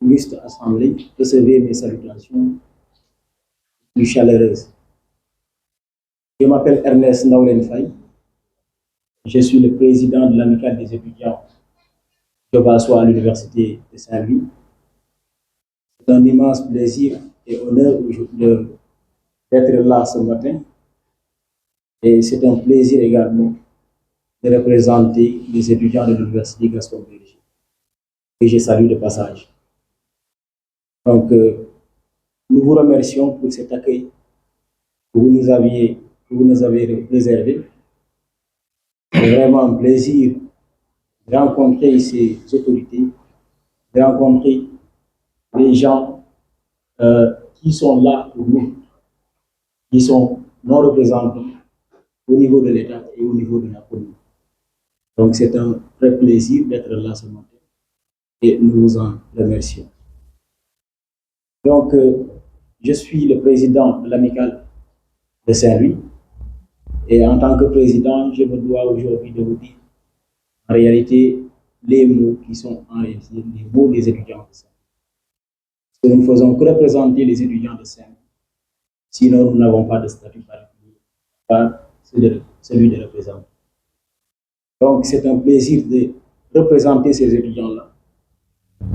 auguste assemblée, recevez mes salutations plus chaleureuses. Je m'appelle Ernest Naoulen Faye. Je suis le président de l'amicale des étudiants de Basso à l'Université de Saint-Louis. C'est un immense plaisir et honneur d'être là ce matin. Et c'est un plaisir également de représenter les étudiants de l'Université Gaston Berger, que je salue de passage. Donc, nous vous remercions pour cet accueil que vous nous avez réservé. C'est vraiment un plaisir de rencontrer ces autorités, de rencontrer les gens qui sont là pour nous, qui sont nos représentants au niveau de l'État et au niveau de la commune. Donc c'est un vrai plaisir d'être là ce matin et nous vous en remercions. Donc je suis le président de l'amicale de Saint-Louis et en tant que président, je me dois aujourd'hui de vous dire en réalité les mots qui sont en réalité les mots des étudiants de Saint-Louis. Parce que nous ne faisons que représenter les étudiants de Saint-Louis. Sinon, nous n'avons pas de statut particulier, pas celui de représentant. Donc, c'est un plaisir de représenter ces étudiants-là.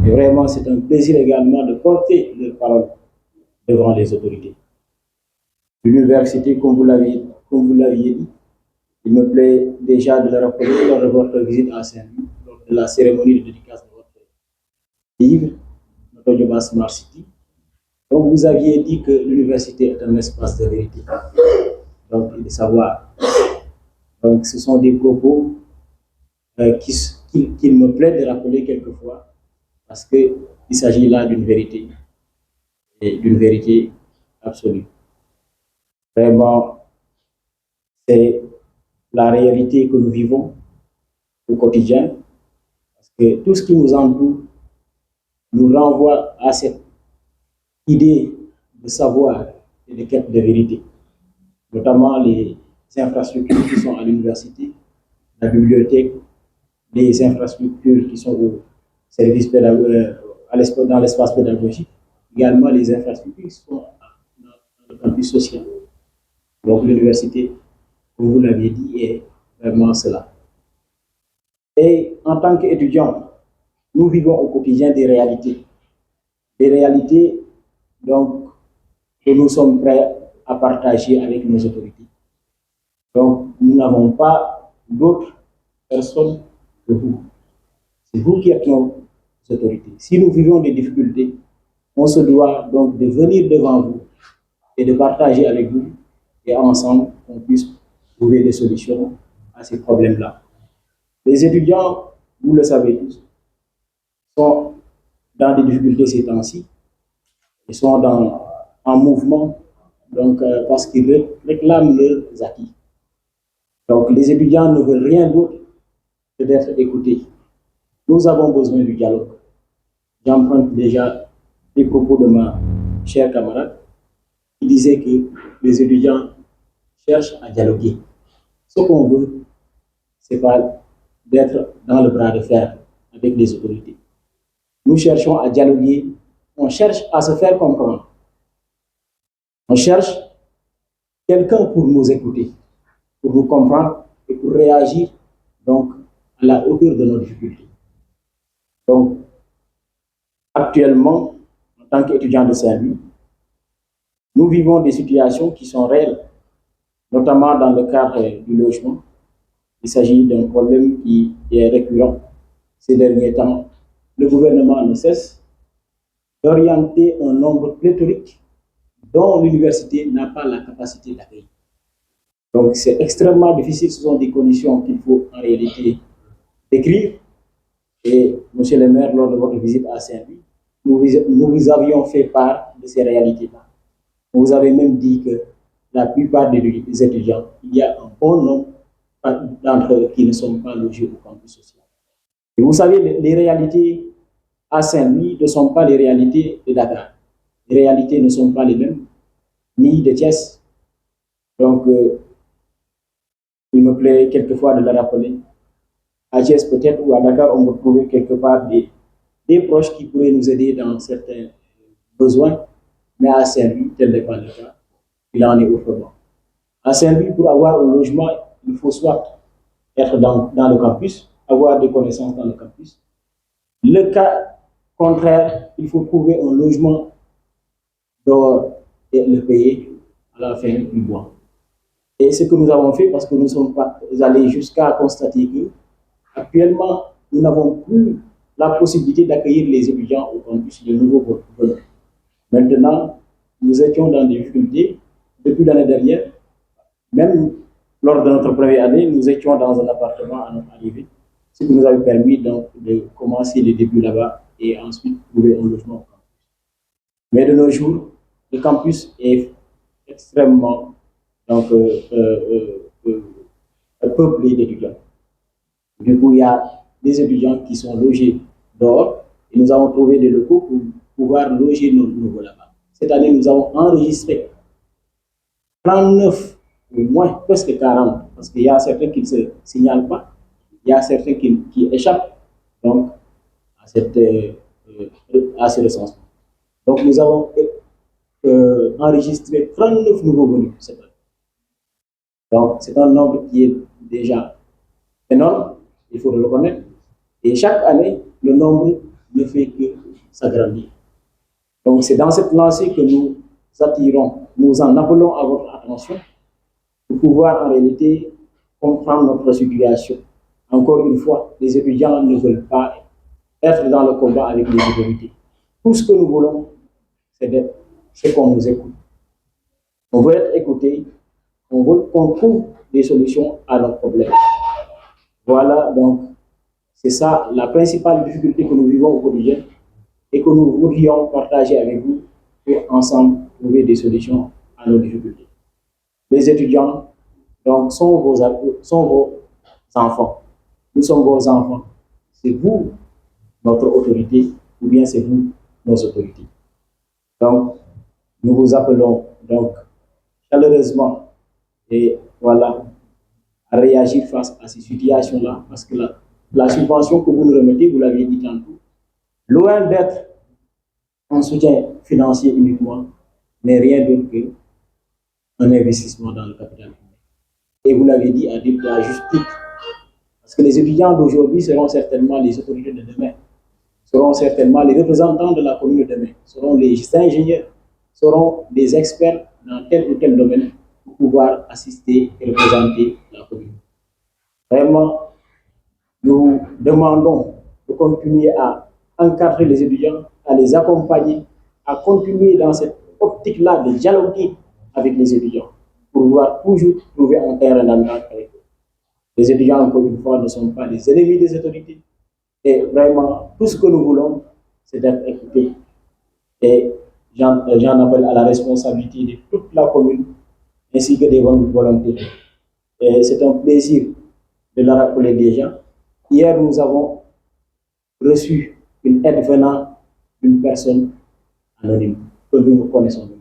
Et vraiment, c'est un plaisir également de porter leurs paroles devant les autorités. L'université, comme vous l'aviez dit, il me plaît déjà de le rappeler lors de votre visite à Saint-Louis, lors de la cérémonie de dédicace de votre livre, notre Dioba Smart City. Donc, vous aviez dit que l'université est un espace de vérité, donc et de savoir. Donc, ce sont des propos qu'il me plaît de rappeler quelquefois, parce qu'il s'agit là d'une vérité, et d'une vérité absolue. Vraiment, c'est la réalité que nous vivons au quotidien, parce que tout ce qui nous entoure nous renvoie à cette idée de savoir et de quête de vérité, notamment les infrastructures qui sont à l'université, la bibliothèque, les infrastructures qui sont au service dans l'espace pédagogique, également les infrastructures qui sont dans le campus social. Donc l'université, comme vous l'aviez dit, est vraiment cela. Et en tant qu'étudiants, nous vivons au quotidien des réalités donc, que nous sommes prêts à partager avec nos autorités. Donc, nous n'avons pas d'autres personnes que vous. C'est vous qui êtes nos autorités. Si nous vivons des difficultés, on se doit donc de venir devant vous et de partager avec vous et ensemble, on puisse trouver des solutions à ces problèmes-là. Les étudiants, vous le savez tous, sont dans des difficultés ces temps-ci. Ils sont en mouvement, donc, parce qu'ils réclament leurs acquis. Donc, les étudiants ne veulent rien d'autre que d'être écoutés. Nous avons besoin du dialogue. J'emprunte déjà les propos de ma chère camarade qui disait que les étudiants cherchent à dialoguer. Ce qu'on veut, ce n'est pas d'être dans le bras de fer avec les autorités. Nous cherchons à dialoguer, on cherche à se faire comprendre. On cherche quelqu'un pour nous écouter, pour nous comprendre et pour réagir donc à la hauteur de nos difficultés. Donc, actuellement, en tant qu'étudiant de Saint-Louis, nous vivons des situations qui sont réelles, notamment dans le cadre du logement. Il s'agit d'un problème qui est récurrent ces derniers temps. Le gouvernement ne cesse d'orienter un nombre pléthorique dont l'université n'a pas la capacité d'accueillir. Donc c'est extrêmement difficile, ce sont des conditions qu'il faut en réalité décrire. Et monsieur le maire, lors de votre visite à Saint-Louis, nous vous avions fait part de ces réalités-là. Vous avez même dit que la plupart des étudiants, il y a un bon nombre d'entre eux qui ne sont pas logés au campus social. Et vous savez, les réalités à Saint-Louis ne sont pas les réalités de Dakar. Les réalités ne sont pas les mêmes, ni de Thiès. Donc, il me plaît quelquefois de le rappeler. À Thiès peut-être ou à Dakar, on peut trouver quelque part des des proches qui pourraient nous aider dans certains besoins, mais à Saint-Louis, tel n'est pas le cas. Il en est autrement. À Saint-Louis, pour avoir un logement, il faut soit être dans le campus, avoir des connaissances dans le campus. Le cas contraire, il faut trouver un logement dehors et le payer à la fin du mois. Et ce que nous avons fait, parce que nous ne sommes pas allés jusqu'à constater que actuellement, nous n'avons plus la possibilité d'accueillir les étudiants au campus de nouveaux venus. Maintenant, nous étions dans des difficultés depuis l'année dernière. Même lors de notre première année, nous étions dans un appartement à notre arrivée, ce qui nous avait permis donc de commencer les débuts là-bas et ensuite trouver un logement au campus. Mais de nos jours, le campus est extrêmement donc, peuplé d'étudiants. Du coup, il y a des étudiants qui sont logés dehors et nous avons trouvé des locaux pour pouvoir loger nos nouveaux là-bas. Cette année, nous avons enregistré 39 ou moins, presque 40, parce qu'il y a certains qui ne se signalent pas, il y a certains qui échappent donc, à ce recensement. Donc, nous avons enregistré 39 nouveaux venus cette année. Donc, c'est un nombre qui est déjà énorme, il faut le reconnaître. Et chaque année, le nombre ne fait que s'agrandir. Donc, c'est dans cette lancée que nous attirons, nous en appelons à votre attention pour pouvoir en réalité comprendre notre situation. Encore une fois, les étudiants ne veulent pas être dans le combat avec les autorités. Tout ce que nous voulons, c'est qu'on nous écoute. On veut être écouté, on veut qu'on trouve des solutions à nos problèmes. Voilà, donc, c'est ça la principale difficulté que nous vivons au quotidien et que nous voudrions partager avec vous pour ensemble trouver des solutions à nos difficultés. Les étudiants donc, sont vos enfants. Nous sommes vos enfants. C'est vous, notre autorité, ou bien c'est vous, nos autorités. Donc, nous vous appelons donc chaleureusement et voilà, à réagir face à ces situations-là, parce que la subvention que vous nous remettez, vous l'avez dit tantôt, loin d'être un soutien financier uniquement, n'est rien d'autre qu'un investissement dans le capital humain. Et vous l'avez dit à juste titre, parce que les étudiants d'aujourd'hui seront certainement les autorités de demain, seront certainement les représentants de la commune de demain, seront les ingénieurs, seront des experts dans tel ou tel domaine pour pouvoir assister et représenter la commune. Vraiment, nous demandons de continuer à encadrer les étudiants, à les accompagner, à continuer dans cette optique-là de dialoguer avec les étudiants pour pouvoir toujours trouver un terrain d'entente avec eux. Les étudiants, encore une fois, ne sont pas les ennemis des autorités. Et vraiment, tout ce que nous voulons, c'est d'être écoutés. Et j'en appelle à la responsabilité de toute la commune, ainsi que des bonnes volontés. Et c'est un plaisir de le rappeler déjà. Hier, nous avons reçu une aide venant d'une personne anonyme que nous ne connaissons pas.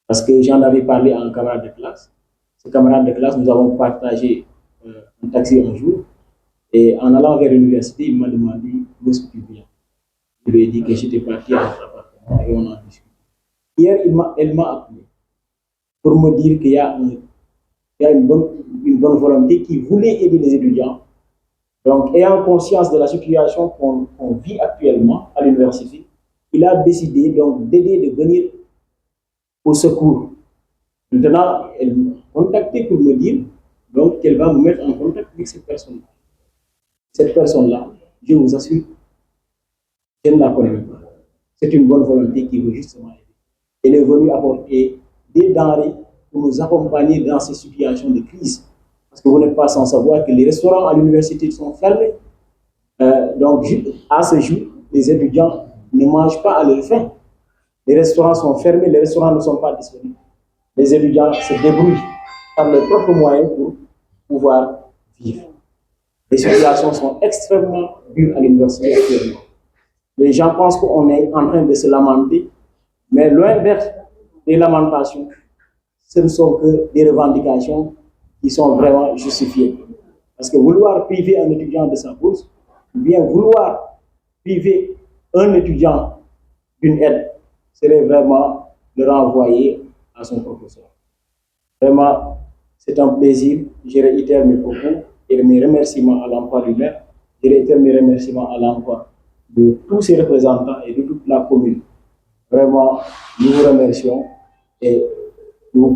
Parce que j'en avais parlé à un camarade de classe. Ce camarade de classe, nous avons partagé un taxi un jour. Et en allant vers l'université, il m'a demandé où est-ce que tu viens. Je lui ai dit que j'étais parti à notre appartement et on en discuté. Hier, elle m'a appelé pour me dire qu'il y a une bonne volonté qui voulait aider les étudiants. Donc, ayant conscience de la situation qu'on vit actuellement à l'université, il a décidé donc d'aider, de venir au secours. Maintenant, elle m'a contacté pour me dire donc qu'elle va me mettre en contact avec cette personne-là. Cette personne-là, je vous assure, je ne la connais pas. C'est une bonne volonté qui veut justement aider. Elle est venue apporter des denrées pour nous accompagner dans ces situations de crise. Parce que vous n'êtes pas sans savoir que les restaurants à l'université sont fermés. Donc, à ce jour, les étudiants ne mangent pas à leur faim. Les restaurants sont fermés, les restaurants ne sont pas disponibles. Les étudiants se débrouillent par leurs propres moyens pour pouvoir vivre. Les situations sont extrêmement dures à l'université actuellement. Les gens pensent qu'on est en train de se lamenter, mais loin d'être des lamentations, ce ne sont que des revendications qui sont vraiment justifiées. Parce que vouloir priver un étudiant de sa bourse, ou bien vouloir priver un étudiant d'une aide serait vraiment le renvoyer à son professeur. Vraiment, c'est un plaisir. Je réitère mes propos et mes remerciements à l'emploi du maire. Je réitère mes remerciements à l'emploi de tous ses représentants et de toute la commune. Vraiment, nous vous remercions et nous